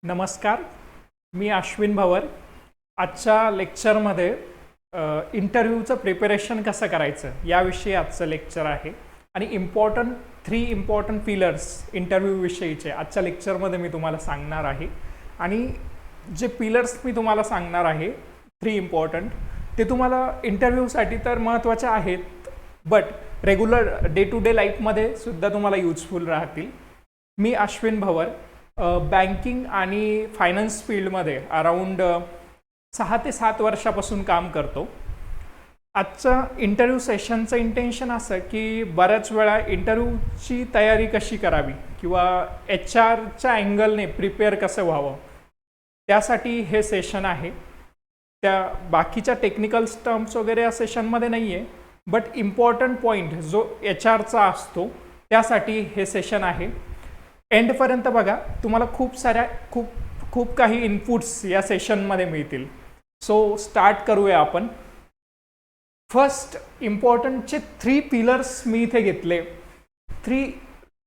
नमस्कार, मी अश्विन भवर. आजच्या लेक्चरमध्ये इंटरव्ह्यूचं प्रिपरेशन कसं करायचं याविषयी आजचं लेक्चर आहे आणि थ्री इम्पॉर्टंट पिलर्स इंटरव्ह्यूविषयीचे आजच्या लेक्चरमध्ये मी तुम्हाला सांगणार आहे. आणि जे पिलर्स मी तुम्हाला सांगणार आहे थ्री इम्पॉर्टंट, ते तुम्हाला इंटरव्ह्यूसाठी तर महत्त्वाचे आहेत, but regular day to day लाईफमध्ये सुद्धा तुम्हाला यूजफुल राहतील. मी अश्विन भवर बँकिंग आणि फायनान्स फील्डमध्ये अराऊंड 6 ते 7 वर्षापासून काम करतो. आजचं इंटरव्ह्यू सेशनचं इंटेन्शन असं की बऱ्याच वेळा इंटरव्ह्यूची तयारी कशी करावी किंवा HR च्या अँगलने प्रिपेअर कसं व्हावं त्यासाठी हे सेशन आहे. त्या बाकीच्या टेक्निकल टर्म्स वगैरे या सेशनमध्ये नाही आहे, बट इम्पॉर्टंट पॉईंट जो HR चा असतो त्यासाठी हे सेशन आहे. एंडपर्यंत बघा, तुम्हाला खूप काही इनपुट्स या सेशनमध्ये मिळतील. सो स्टार्ट करूया आपण. फर्स्ट इम्पॉर्टंटचे 3 पिलर्स मी इथे घेतले.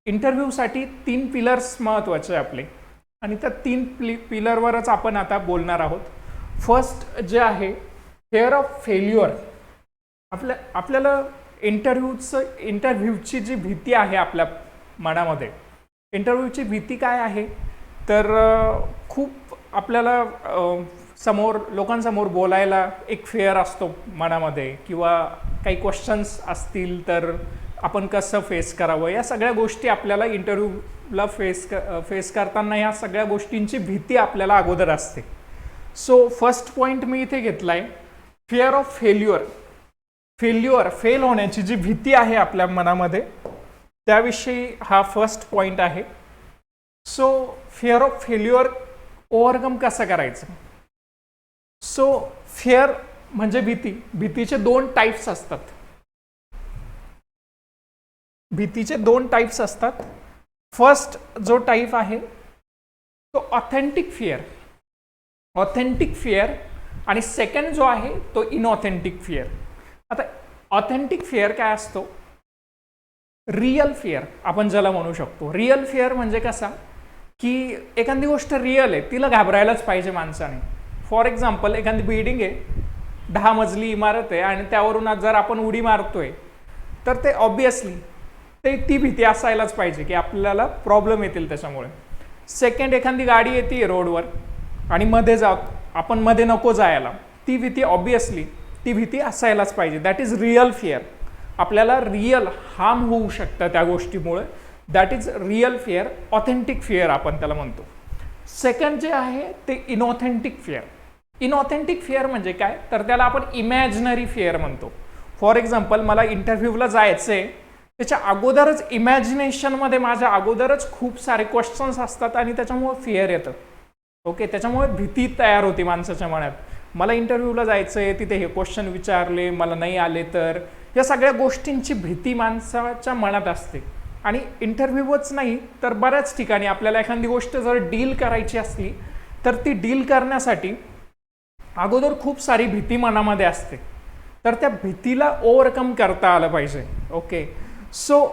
इंटरव्ह्यूसाठी 3 पिलर्स महत्त्वाचे आपले आणि त्या 3 पिलरवरच आपण आता बोलणार आहोत. फर्स्ट जे आहे फेअर ऑफ फेल्युअर. आपल्याला इंटरव्ह्यूची जी भीती आहे आपल्या मनामध्ये, इंटरव्ह्यूची भीती काय आहे तर खूप आपल्याला लोकांसमोर बोलायला एक फेअर असतो मनामध्ये, किंवा काही क्वेश्चन्स असतील तर आपण कसं फेस करावं, या सगळ्या गोष्टी आपल्याला इंटरव्ह्यूला फेस करताना या सगळ्या गोष्टींची भीती आपल्याला अगोदर असते. सो फर्स्ट पॉईंट मी इथे घेतला आहे, फिअर ऑफ फेल्युअर. फेल होण्याची जी भीती आहे आपल्या मनामध्ये त्याविषयी हा फर्स्ट पॉईंट आहे. So fear of failure overcome कसं करायचं. सो फिअर म्हणजे भीतीचे 2 टाईप्स असतात. फर्स्ट जो टाईप आहे तो ऑथेंटिक फिअर आणि सेकंड जो आहे तो इनऑथेंटिक फिअर. आता ऑथेंटिक फिअर काय असतो, रिअल फिअर आपण ज्याला म्हणू शकतो. रिअल फिअर म्हणजे कसा की एखादी गोष्ट रिअल आहे, तिला घाबरायलाच पाहिजे माणसाने. फॉर एक्झाम्पल, एखादी बिल्डिंग आहे, 10 मजली इमारत आहे आणि त्यावरून जर आपण उडी मारतोय तर ते ऑब्विसली ती भीती असायलाच पाहिजे की आपल्याला प्रॉब्लेम येतील त्याच्यामुळे. सेकंड, एखादी गाडी येते रोडवर आणि आपण मध्ये नको जायला, ती भीती असायलाच पाहिजे. That is real fear. आपल्याला रिअल हार्म होऊ शकतं त्या गोष्टीमुळे. That is real fear, authentic fear आपण त्याला म्हणतो. सेकंड जे आहे ते इनऑथेंटिक फिअर म्हणजे काय तर त्याला आपण इमॅजिनरी फिअर म्हणतो. फॉर एक्झाम्पल, मला इंटरव्ह्यूला जायचं आहे, त्याच्या अगोदरच इमॅजिनेशनमध्ये माझ्या अगोदरच खूप सारे क्वेश्चन्स असतात आणि त्याच्यामुळे फिअर येतं. ओके, त्याच्यामुळे भीती तयार होती माणसाच्या मनात. मला इंटरव्ह्यूला जायचं आहे, तिथे हे क्वेश्चन विचारले, मला नाही आले तर, या सगळ्या गोष्टींची भीती माणसाच्या मनात असते. आणि इंटरव्ह्यूच नाही तर बऱ्याच ठिकाणी आपल्याला एखादी गोष्ट जर डील करायची असली तर ती डील करण्यासाठी अगोदर खूप सारी भीती मनामध्ये असते, तर त्या भीतीला ओव्हरकम करता आलं पाहिजे. ओके, सो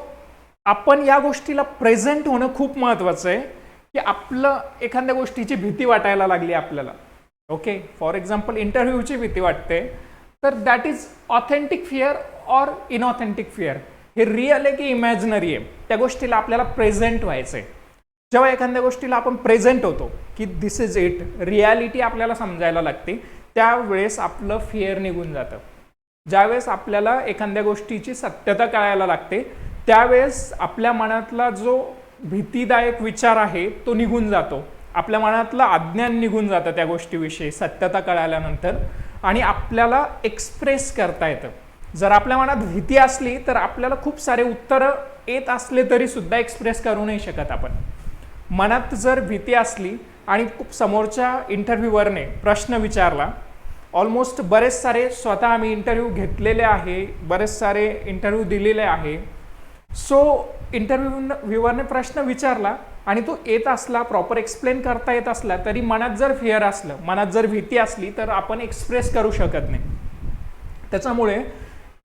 आपण या गोष्टीला प्रेझेंट होणं खूप महत्त्वाचं आहे की आपलं एखाद्या गोष्टीची भीती वाटायला लागली आपल्याला. ओके, फॉर एक्झाम्पल, इंटरव्ह्यूची भीती वाटते तर that is authentic fear or inauthentic fear. हे रिअल आहे की इमॅजिनरी आहे, त्या गोष्टीला आपल्याला प्रेझेंट व्हायचं आहे. जेव्हा एखाद्या गोष्टीला आपण प्रेझेंट होतो की दिस इज इट, रियालिटी आपल्याला समजायला लागते, त्यावेळेस आपलं फिअर निघून जातं. ज्यावेळेस आपल्याला एखाद्या गोष्टीची सत्यता कळायला लागते त्यावेळेस आपल्या मनातला जो भीतीदायक विचार आहे तो निघून जातो. आपल्या मनातलं अज्ञान निघून जातं त्या गोष्टीविषयी सत्यता कळाल्यानंतर, आणि आपल्याला एक्सप्रेस करता येतं. जर आपल्या मनात भीती असली तर आपल्याला खूप सारे उत्तरं येत असले तरी सुद्धा एक्सप्रेस करू नाही शकत आपण. मनात जर भीती असली आणि खूप समोरच्या इंटरव्ह्यूवरने प्रश्न विचारला, ऑलमोस्ट बरेच सारे स्वतः आम्ही इंटरव्ह्यू घेतलेले आहे, बरेच सारे इंटरव्ह्यू दिलेले आहे. सो इंटरव्ह्यूवरने प्रश्न विचारला आणि तो येत असला, प्रॉपर एक्सप्लेन करता येत असला, तरी मनात जर फिअर असलं, मनात जर भीती असली तर आपण एक्सप्रेस करू शकत नाही. त्याच्यामुळे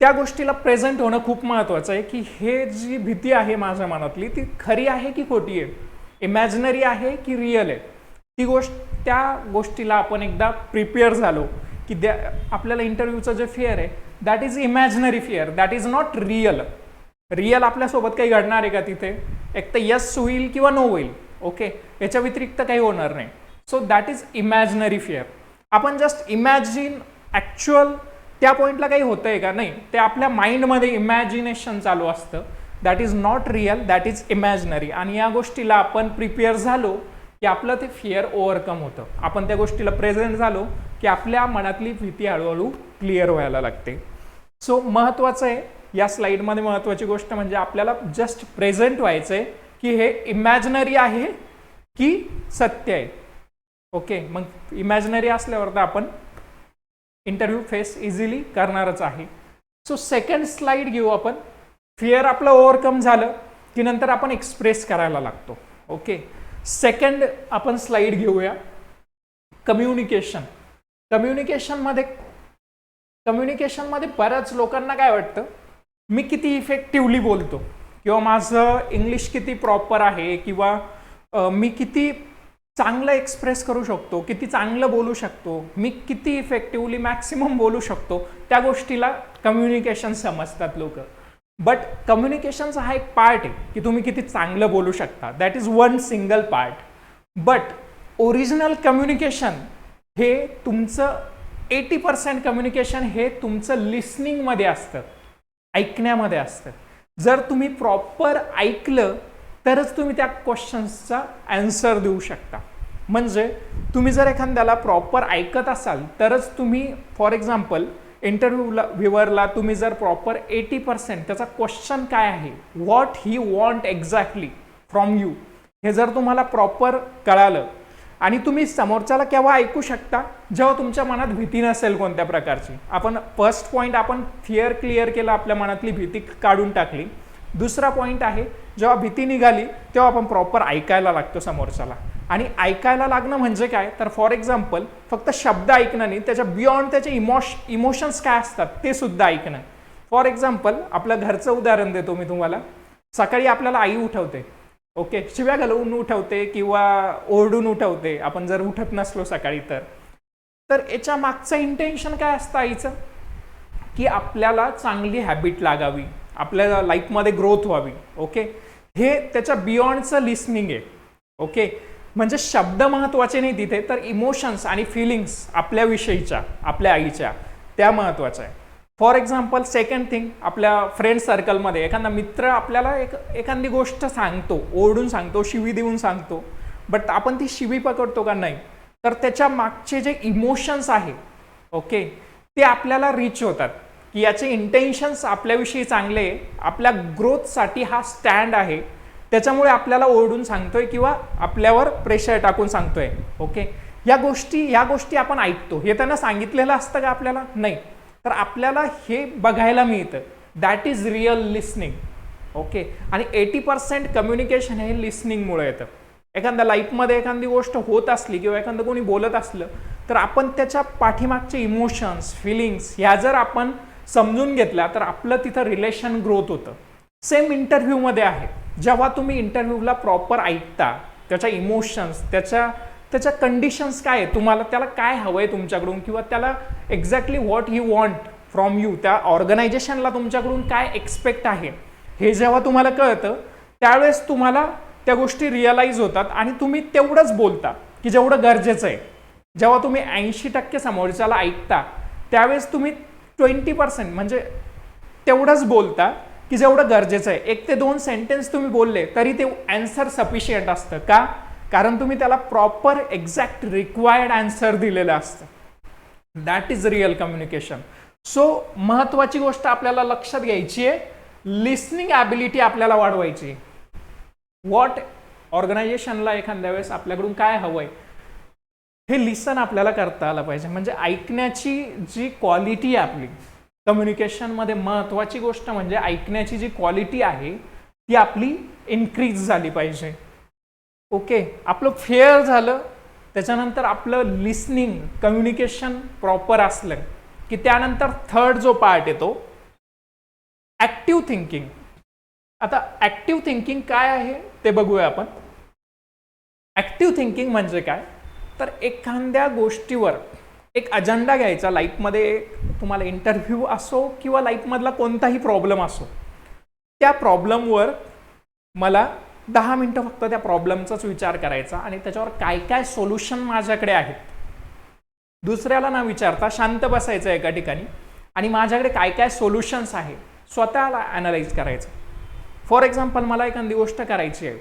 त्या गोष्टीला प्रेझेंट होणं खूप महत्त्वाचं आहे की हे जी भीती आहे माझ्या मनातली ती खरी आहे की खोटी आहे, इमॅजिनरी आहे की रिअल आहे. ती गोष्ट, त्या गोष्टीला आपण एकदा प्रिपेअर झालो की आपल्याला इंटरव्ह्यूचं जे फिअर आहे that is imaginary fear, that is not real. Real आपल्यासोबत काही घडणार आहे का तिथे? एक तर यस होईल किंवा नो होईल, ओके, याच्या व्यतिरिक्त काही होणार नाही. So that is imaginary fear. आपण जस्ट इमॅजिन, ॲक्च्युअल त्या पॉईंटला काही होतंय का? नाही, ते आपल्या माइंडमध्ये इमॅजिनेशन चालू असतं. That is not real, that is imaginary. आणि या गोष्टीला आपण प्रिपेअर झालो की आपलं ते फिअर ओव्हरकम होतं. आपण त्या गोष्टीला प्रेझेंट झालो की आपल्या मनातली भीती हळूहळू क्लिअर व्हायला लागते. सो महत्त्वाचं आहे या स्लाइडमध्ये, महत्त्वाची गोष्ट म्हणजे आपल्याला जस्ट प्रेझेंट व्हायचं आहे की हे इमॅजिनरी आहे की सत्य आहे. ओके, मग इमॅजिनरी असल्यावर तर आपण इंटरव्ह्यू फेस इझिली करणारच आहे. सो सेकंड स्लाइड घेऊ आपण. फिअर आपलं ओव्हरकम झालं की नंतर आपण एक्सप्रेस करायला लागतो. ओके, सेकंड आपण स्लाइड घेऊया. कम्युनिकेशन. कम्युनिकेशनमध्ये बऱ्याच लोकांना काय वाटतं, मी किती इफेक्टिव्हली बोलतो किंवा माझं इंग्लिश किती प्रॉपर आहे किंवा मी किती चांगलं एक्सप्रेस करू शकतो, किती चांगलं बोलू शकतो, मी किती इफेक्टिव्हली मॅक्सिमम बोलू शकतो, त्या गोष्टीला कम्युनिकेशन समजतात लोक. बट कम्युनिकेशनचा हा एक पार्ट आहे की तुम्ही किती चांगलं बोलू शकता, that is one single part. But original communication हे तुमचं 80% कम्युनिकेशन हे तुमचं लिसनिंगमध्ये असतं, ऐकण्यामध्ये असतं. जर तुम्ही प्रॉपर ऐकलं तरच तुम्ही त्या क्वेश्चन्सचा ॲन्सर देऊ शकता. म्हणजे तुम्ही जर एखाद्याला प्रॉपर ऐकत असाल तरच तुम्ही, फॉर एक्झाम्पल व्ह्यूअरला तुम्ही जर प्रॉपर 80% त्याचा क्वेश्चन काय आहे, what he want exactly from you, हे जर तुम्हाला प्रॉपर कळालं आणि तुम्ही समोरच्याला केव्हा ऐकू शकता, जेव्हा तुमच्या मनात भीती नसेल कोणत्या प्रकारची. आपण फर्स्ट पॉईंट आपण फिअर क्लिअर केला, आपल्या मनातली भीती काढून टाकली. दुसरा पॉईंट आहे, जेव्हा भीती निघाली तेव्हा आपण प्रॉपर ऐकायला लागतो समोरच्याला. आणि ऐकायला लागणं म्हणजे काय, तर फॉर एक्झाम्पल फक्त शब्द ऐकणं नाही, त्याच्या बियॉन्ड त्याचे इमोशन्स काय असतात ते सुद्धा ऐकणं. फॉर एक्झाम्पल आपलं घरचं उदाहरण देतो मी तुम्हाला. सकाळी आपल्याला आई उठवते, ओके, शिव्या घालवून उठवते किंवा ओरडून उठवते आपण जर उठत नसलो सकाळी तर याच्या मागचं इंटेन्शन काय असतं आईचं, की आपल्याला चांगली हॅबिट लागावी, आपल्या लाईफमध्ये ग्रोथ व्हावी. ओके, हे त्याच्या बियॉन्डचं लिसनिंग आहे. ओके, म्हणजे शब्द महत्त्वाचे नाही तिथे, तर इमोशन्स आणि फिलिंग्स आपल्याविषयीच्या, आपल्या आईच्या, त्या महत्त्वाच्या आहे. फॉर एक्झाम्पल सेकंड थिंग, आपल्या फ्रेंड सर्कलमध्ये एखादा मित्र आपल्याला एखादी गोष्ट सांगतो, ओरडून सांगतो, शिवी देऊन सांगतो, बट आपण ती शिवी पकडतो का? नाही. तर त्याच्या मागचे जे इमोशन्स आहे, ओके, ते आपल्याला रीच होतात की याचे इंटेन्शन्स आपल्याविषयी चांगले, आपल्या ग्रोथसाठी हा स्टँड आहे, त्याच्यामुळे आपल्याला ओरडून सांगतोय किंवा आपल्यावर प्रेशर टाकून सांगतोय. ओके, या गोष्टी आपण ऐकतो. हे त्यांना सांगितलेलं असतं का आपल्याला? नाही. तर आपल्याला हे बघायला मिळतं. That is real listening. Okay, आणि 80% कम्युनिकेशन हे लिसनिंगमुळे येतं. एखाद्या लाईफमध्ये एखादी गोष्ट होत असली किंवा एखादं कोणी बोलत असलं तर आपण त्याच्या पाठीमागचे इमोशन्स, फिलिंग्स ह्या जर आपण समजून घेतल्या तर आपलं तिथं रिलेशन ग्रोथ होतं. सेम इंटरव्ह्यूमध्ये आहे. जेव्हा तुम्ही इंटरव्ह्यूला प्रॉपर ऐकता, त्याच्या इमोशन्स, त्याच्या कंडिशन्स काय आहे, तुम्हाला त्याला काय हवं आहे तुमच्याकडून किंवा त्याला exactly what he want from you, त्या ऑर्गनायझेशनला तुमच्याकडून काय एक्सपेक्ट आहे, हे जेव्हा तुम्हाला कळतं त्यावेळेस तुम्हाला त्या गोष्टी रिअलाइज होतात आणि तुम्ही तेवढंच बोलता की जेवढं गरजेचं आहे. जेव्हा तुम्ही 80% समोरच्याला ऐकता त्यावेळेस तुम्ही 20% म्हणजे तेवढंच बोलता की जेवढं गरजेचं आहे. 1 ते 2 सेंटेन्स तुम्ही बोलले तरी ते ॲन्सर सफिशियंट असतं. का? कारण तुम्ही त्याला प्रॉपर एक्झॅक्ट रिक्वायर्ड ॲन्सर दिलेलं असतं. That is real communication. So महत्त्वाची गोष्ट आपल्याला लक्षात घ्यायची आहे, लिसनिंग ॲबिलिटी आपल्याला वाढवायची. व्हॉट ऑर्गनायझेशनला एखाद्या वेळेस आपल्याकडून काय हवंय हे लिसन आपल्याला करता आलं पाहिजे. म्हणजे ऐकण्याची जी क्वालिटी आहे आपली कम्युनिकेशनमध्ये, महत्त्वाची गोष्ट म्हणजे ऐकण्याची जी क्वालिटी आहे ती आपली इन्क्रीज झाली पाहिजे. ओके, आपलं फेअर झालं, त्याच्यानंतर आपलं लिसनिंग, कम्युनिकेशन प्रॉपर असलं की त्यानंतर थर्ड जो पार्ट येतो ॲक्टिव्ह थिंकिंग. आता ॲक्टिव्ह थिंकिंग काय आहे ते बघूया आपण. ॲक्टिव्ह थिंकिंग म्हणजे काय, तर एखाद्या गोष्टीवर एक अजेंडा घ्यायचा लाईफमध्ये, तुम्हाला इंटरव्ह्यू असो किंवा लाईफमधला कोणताही प्रॉब्लेम असो, त्या प्रॉब्लेमवर मला 10 मिनटं फक्त त्या प्रॉब्लेमचाच विचार करायचा आणि त्याच्यावर काय काय सोल्युशन माझ्याकडे आहेत, दुसऱ्याला न विचारता शांत बसायचं एका ठिकाणी आणि माझ्याकडे काय काय सोल्युशन्स आहे स्वतःला ॲनालाइज करायचं. फॉर एक्झाम्पल, मला एखादी गोष्ट करायची आहे,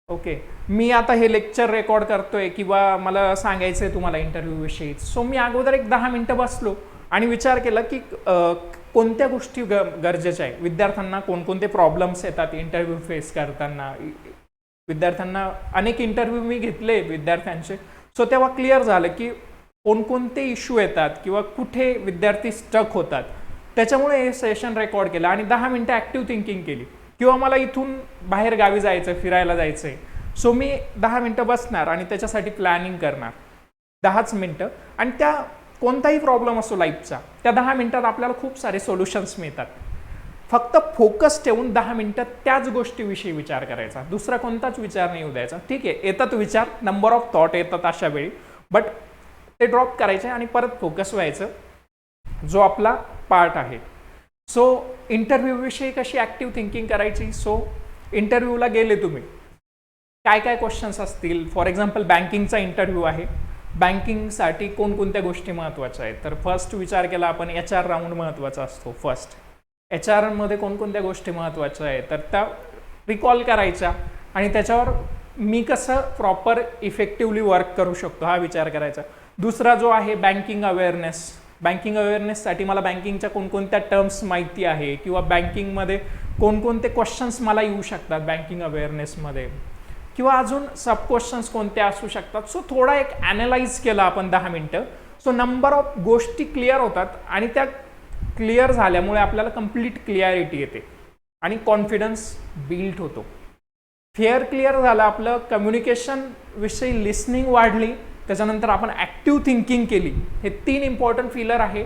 ओके, मी आता हे लेक्चर रेकॉर्ड करतोय किंवा मला सांगायचं आहे तुम्हाला इंटरव्ह्यू विषयी, सो मी अगोदर एक 10 मिनटं बसलो आणि विचार केला की कोणत्या गोष्टी गरजेच्या आहे, विद्यार्थ्यांना कोणकोणते प्रॉब्लेम्स येतात इंटरव्ह्यू फेस करताना. विद्यार्थ्यांना अनेक इंटरव्ह्यू मी घेतले विद्यार्थ्यांचे, सो तेव्हा क्लिअर झालं की कोणकोणते इश्यू येतात किंवा कुठे विद्यार्थी स्टक होतात. त्याच्यामुळे हे सेशन रेकॉर्ड केलं आणि 10 मिनटं ॲक्टिव्ह थिंकिंग केली. किंवा मला इथून बाहेर गावी जायचं, फिरायला जायचं आहे, सो मी 10 मिनटं बसणार आणि त्याच्यासाठी प्लॅनिंग करणार 10च मिनटं, आणि त्या कोणताही प्रॉब्लेम असो लाईफचा, त्या 10 मिनटात आपल्याला खूप सारे सोल्युशन्स मिळतात. फक्त फोकस ठेवून 10 मिनटं त्याच गोष्टीविषयी विचार करायचा, दुसरा कोणताच विचार नाही येऊ द्यायचा. ठीक आहे, येतात विचार, नंबर ऑफ थॉट येतात अशा वेळी, बट ते ड्रॉप करायचे आणि परत फोकस व्हायचं जो आपला पार्ट आहे. सो इंटरव्ह्यूविषयी कशी ॲक्टिव्ह थिंकिंग करायची. सो इंटरव्ह्यूला गेले तुम्ही, काय काय क्वेश्चन्स असतील. फॉर एक्झाम्पल, बँकिंगचा इंटरव्ह्यू आहे, बँकिंगसाठी कोणकोणत्या गोष्टी महत्त्वाच्या आहेत. तर फर्स्ट विचार केला आपण, HR राऊंड महत्त्वाचा असतो. फर्स्ट HR मध्ये कोणकोणत्या गोष्टी महत्त्वाच्या आहेत तर त्या रिकॉल करायच्या आणि त्याच्यावर मी कसं प्रॉपर इफेक्टिव्हली वर्क करू शकतो हा विचार करायचा. दुसरा जो आहे बँकिंग अवेअरनेस. बँकिंग अवेअरनेससाठी मला बँकिंगच्या कोणकोणत्या टर्म्स माहिती आहे किंवा बँकिंगमध्ये कोणकोणते क्वेश्चन्स मला येऊ शकतात बँकिंग अवेअरनेसमध्ये, किंवा अजून सब क्वेश्चन्स कोणते असू शकतात. सो थोडा एक ॲनालाइज केला आपण 10 मिनटं. सो नंबर ऑफ गोष्टी क्लिअर होतात आणि त्या क्लिअर झाल्यामुळे आपल्याला कंप्लीट क्लिअरिटी येते आणि कॉन्फिडन्स बिल्ड होतो. फिअर क्लिअर झालं आपलं, कम्युनिकेशन विषयी लिसनिंग वाढली, त्याच्यानंतर आपण ॲक्टिव्ह थिंकिंग केली. हे 3 इम्पॉर्टंट फिलर आहे.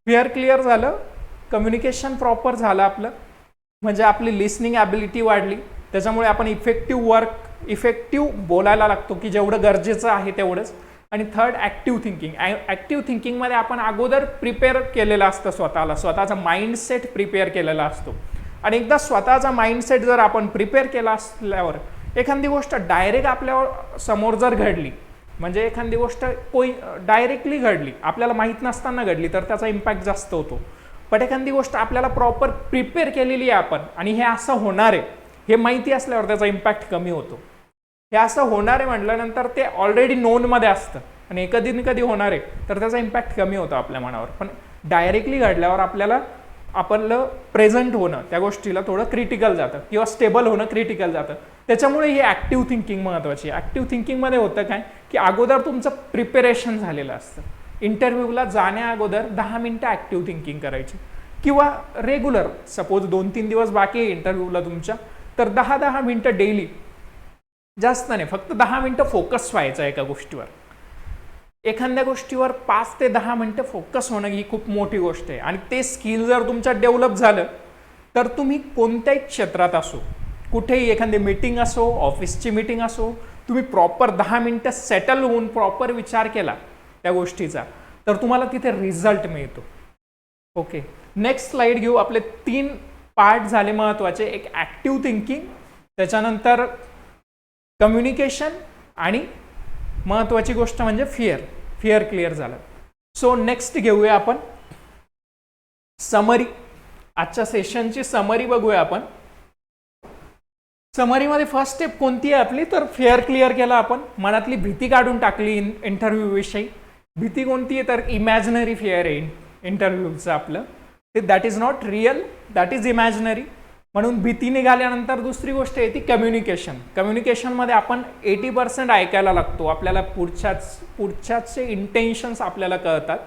फिअर क्लिअर झालं, कम्युनिकेशन प्रॉपर झालं आपलं, म्हणजे आपली लिसनिंग ॲबिलिटी वाढली, त्याच्यामुळे आपण इफेक्टिव्ह बोलायला लागतो की जेवढं गरजेचं आहे तेवढंच. आणि थर्ड, ॲक्टिव्ह थिंकिंग. ॲक्टिव्ह थिंकिंगमध्ये आपण अगोदर प्रिपेअर केलेलं असतं स्वतःचा माइंडसेट प्रिपेअर केलेला असतो. आणि एकदा स्वतःचा माइंडसेट जर आपण प्रिपेअर केला असल्यावर एखादी गोष्ट डायरेक्ट आपल्यावर समोर जर घडली, म्हणजे एखादी गोष्ट डायरेक्टली घडली, आपल्याला माहीत नसताना घडली तर त्याचा इम्पॅक्ट जास्त होतो. पण एखादी गोष्ट आपल्याला प्रॉपर प्रिपेअर केलेली आहे आपण आणि हे असं होणार आहे हे माहिती असल्यावर त्याचा इम्पॅक्ट कमी होतो. हे असं होणार आहे म्हटल्यानंतर ते ऑलरेडी नोनमध्ये असतं आणि कधी ना कधी होणार आहे तर त्याचा इम्पॅक्ट कमी होतो आपल्या मनावर. पण डायरेक्टली घडल्यावर आपलं प्रेझेंट होणं त्या गोष्टीला थोडं क्रिटिकल जातं किंवा स्टेबल होणं क्रिटिकल जातं. त्याच्यामुळे ही ॲक्टिव्ह थिंकिंग महत्त्वाची आहे. ॲक्टिव्ह थिंकिंगमध्ये होतं काय की अगोदर तुमचं प्रिपेरेशन झालेलं असतं. इंटरव्ह्यूला जाण्या अगोदर 10 मिनटं ॲक्टिव्ह थिंकिंग करायची किंवा रेग्युलर, सपोज 2-3 दिवस बाकी आहे इंटरव्ह्यूला तुमच्या, तर 10-10 मिनटं डेली, जास्त नाही, फक्त 10 मिनटं फोकस व्हायचं एका गोष्टीवर. एखाद्या गोष्टीवर 5 ते 10 मिनटं फोकस होणं ही खूप मोठी गोष्ट आहे. आणि ते स्किल जर तुमच्यात डेव्हलप झालं तर तुम्ही कोणत्याही क्षेत्रात असो, कुठेही एखादी मीटिंग असो, ऑफिसची मीटिंग असो, तुम्ही प्रॉपर 10 मिनटं सेटल होऊन प्रॉपर विचार केला त्या गोष्टीचा तर तुम्हाला तिथे रिझल्ट मिळतो. ओके, नेक्स्ट स्लाइड घेऊ. आपले 3 पार्ट झाले महत्त्वाचे, एक ॲक्टिव्ह थिंकिंग, त्याच्यानंतर कम्युनिकेशन आणि महत्त्वाची गोष्ट म्हणजे फिअर क्लिअर झालं. सो नेक्स्ट घेऊया आपण समरी. आजच्या सेशनची समरी बघूया आपण. समरीमध्ये फर्स्ट स्टेप कोणती आहे आपली, तर फिअर क्लिअर केला आपण, मनातली भीती काढून टाकली इंटरव्ह्यू विषयी. भीती कोणती आहे तर इमॅजिनरी फिअर आहे इंटरव्ह्यूचं आपलं, ते that is not real, that is imaginary. म्हणून भीती निघाल्यानंतर दुसरी गोष्ट आहे ती कम्युनिकेशन. कम्युनिकेशनमध्ये आपण 80% ऐकायला लागतो, आपल्याला पुढच्याचे इंटेन्शन्स आपल्याला कळतात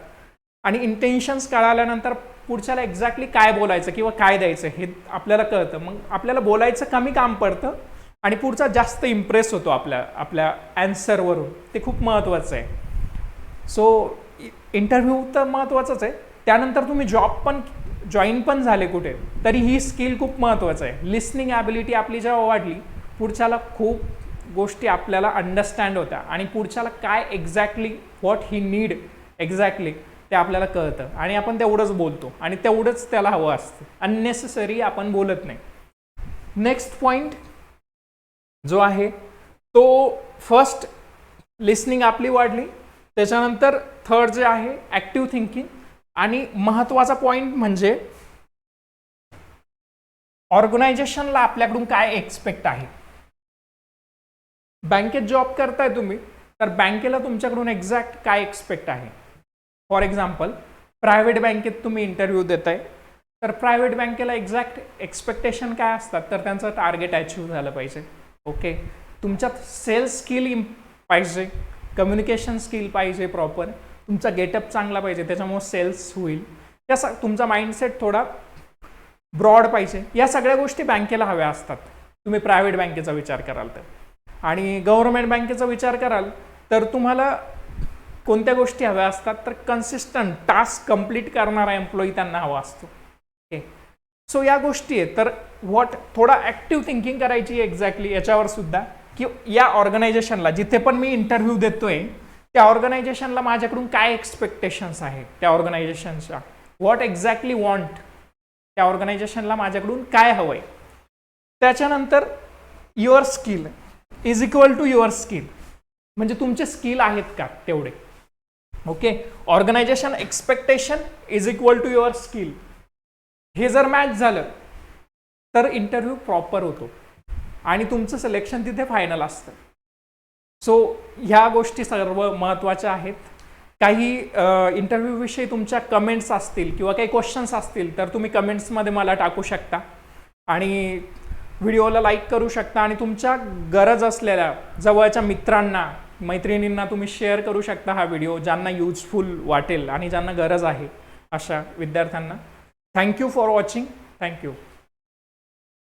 आणि इंटेन्शन्स कळाल्यानंतर पुढच्याला एक्झॅक्टली काय बोलायचं किंवा काय द्यायचं हे आपल्याला कळतं. मग आपल्याला बोलायचं कमी काम पडतं आणि पुढचा जास्त इम्प्रेस होतो आपल्या ॲन्सरवरून. ते खूप महत्त्वाचं आहे. सो इंटरव्ह्यू तर महत्त्वाचंच आहे, त्यानंतर तुम्ही जॉईन पण झाले कुठे तरी ही स्किल खूप महत्त्वाचं आहे. लिसनिंग ॲबिलिटी आपली जेव्हा वाढली पुढच्याला खूप गोष्टी आपल्याला अंडरस्टँड होत्या आणि पुढच्याला काय exactly what he need exactly ते आपल्याला कळतं आणि आपण तेवढंच बोलतो आणि तेवढंच त्याला हवं असतं. अननेसेसरी आपण बोलत नाही. नेक्स्ट पॉईंट जो आहे तो फर्स्ट लिसनिंग आपली वाढली, त्याच्यानंतर थर्ड जे आहे ॲक्टिव्ह थिंकिंग, आणि महत्त्वाचा पॉईंट म्हणजे ऑर्गनायझेशनला आपल्याकडून काय एक्सपेक्ट आहे. बँकेत जॉब करताय तुम्ही तर बँकेला तुमच्याकडून एक्झॅक्ट काय एक्सपेक्ट आहे. फॉर एक्झाम्पल प्रायव्हेट बँकेत तुम्ही इंटरव्ह्यू देताय तर प्रायव्हेट बँकेला एक्झॅक्ट एक्सपेक्टेशन काय असतात, तर त्यांचं टार्गेट अचीव्ह झालं पाहिजे. ओके, तुमच्यात सेल्स स्किल पाहिजे, कम्युनिकेशन स्किल पाहिजे प्रॉपर, तुमचा गेटअप चांगला पाहिजे त्याच्यामुळे सेल्स होईल, त्याचा तुमचा माइंडसेट थोडा ब्रॉड पाहिजे. या सगळ्या गोष्टी बँकेला हव्या असतात. तुम्ही प्रायव्हेट बँकेचा विचार कराल तर, आणि गव्हर्नमेंट बँकेचा विचार कराल तर तुम्हाला कोणत्या गोष्टी हव्या असतात, तर कन्सिस्टंट टास्क कंप्लीट करणारा एम्प्लॉई त्यांना हवा असतो. ओके, सो या गोष्टी आहेत. तर व्हॉट थोडा ॲक्टिव्ह थिंकिंग करायची एक्झॅक्टली याच्यावर सुद्धा, की या ऑर्गनायझेशनला जिथे पण मी इंटरव्ह्यू देतोय त्या ऑर्गनायझेशनला माझ्याकडून काय एक्सपेक्टेशन्स आहेत, त्या ऑर्गनायझेशनच्या व्हॉट एक्झॅक्टली वॉन्ट, त्या ऑर्गनायझेशनला माझ्याकडून काय हवंय. त्याच्यानंतर your skill is equal to your skill, म्हणजे तुमचे स्किल आहेत का तेवढे. Okay, organisation expectation is equal to your skill, हे जर मॅच झालं तर इंटरव्ह्यू प्रॉपर होतो आणि तुमचं सिलेक्शन तिथे फायनल असतं. सो ह्या गोष्टी सर्व महत्त्वाच्या आहेत. काही इंटरव्ह्यूविषयी तुमच्या कमेंट्स असतील किंवा काही क्वेश्चन्स असतील तर तुम्ही कमेंट्समध्ये मला टाकू शकता आणि व्हिडिओला लाईक करू शकता आणि तुमच्या गरज असलेल्या जवळच्या मित्रांना मैत्रिणींना तुम्ही शेअर करू शकता हा व्हिडिओ, ज्यांना युजफुल वाटेल आणि ज्यांना गरज आहे अशा विद्यार्थ्यांना. Thank you for watching. थँक्यू.